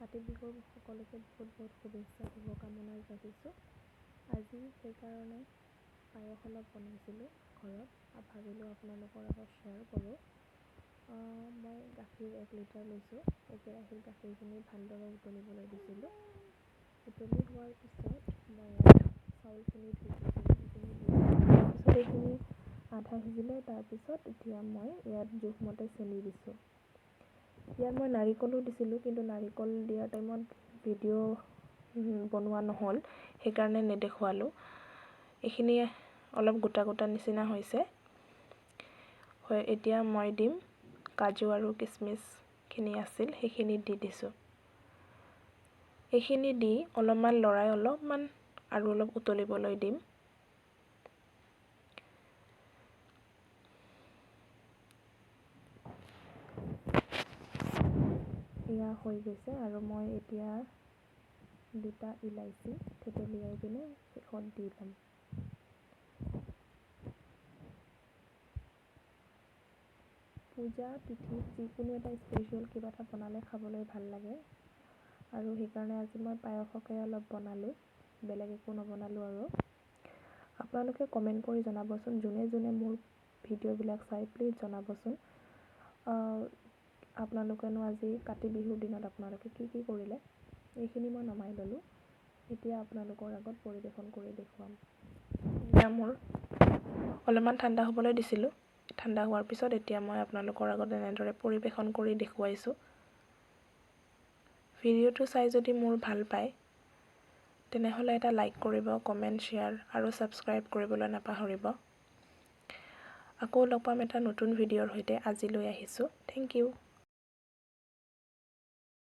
কাতি বিহুৰ সকলোকে বহুত শুভেচ্ছা শুভকামনা যাচিছোঁ। আজি সেইকাৰণে পায়স অলপ বনাইছিলোঁ ঘৰত আৰু ভাবিলোঁ আপোনালোকৰ আগত শ্বেয়াৰ কৰোঁ। মই গাখীৰ 1 লিটাৰ লৈছোঁ। একেৰাহিত গাখীৰখিনি ভালদৰে উতলিবলৈ দিছিলোঁ। উতলি হোৱাৰ পিছত মই চাউলখিনি এইখিনি আধা সিজিলে তাৰপিছত এতিয়া মই ইয়াত জোখমতে চেনি দিছোঁ। ইয়াত মই নাৰিকলো দিছিলোঁ, কিন্তু নাৰিকল দিয়াৰ টাইমত ভিডিঅ' বনোৱা নহ'ল, সেইকাৰণে নেদেখুৱালোঁ। এইখিনি অলপ গোটা গোটা নিচিনা হৈছে। এতিয়া মই দিম কাজু আৰু কিচমিচখিনি আছিল সেইখিনি দি দিছোঁ। এইখিনি দি অলপমান লৰাই অলপমান আৰু অলপ উতলিবলৈ দিম। এয়া হৈ গৈছে আৰু মই এতিয়া 2টা ইলাইচি থেতেলিয়াই পিনে শেষত দি ল'ম। পূজা তিথিত যিকোনো এটা স্পেচিয়েল কিবা এটা বনালে খাবলৈ ভাল লাগে, আৰু সেইকাৰণে আজি মই পায়সকে অলপ বনালোঁ, বেলেগ একো নবনালোঁ। আৰু আপোনালোকে কমেণ্ট কৰি জনাবচোন, যোনে যোনে মোৰ ভিডিঅ'বিলাক চাই প্লিজ জনাবচোন। আপোনালোকেনো আজি কাতি বিহুৰ দিনত আপোনালোকে কি কৰিলে। এইখিনি মই নমাই ল'লোঁ। এতিয়া আপোনালোকৰ আগত পৰিৱেশন কৰি দেখুৱাম। এতিয়া মোৰ অলপমান ঠাণ্ডা হ'বলৈ দিছিলোঁ। ঠাণ্ডা হোৱাৰ পিছত এতিয়া মই আপোনালোকৰ আগত এনেদৰে পৰিৱেশন কৰি দেখুৱাইছোঁ। ভিডিঅ'টো চাই যদি মোৰ ভাল পায় তেনেহ'লে এটা লাইক কৰিব, কমেণ্ট, শ্বেয়াৰ আৰু ছাবস্ক্ৰাইব কৰিবলৈ নাপাহৰিব। আকৌ লগ পাম এটা নতুন ভিডিঅ'ৰ সৈতে। আজিলৈ আহিছোঁ। Thank U.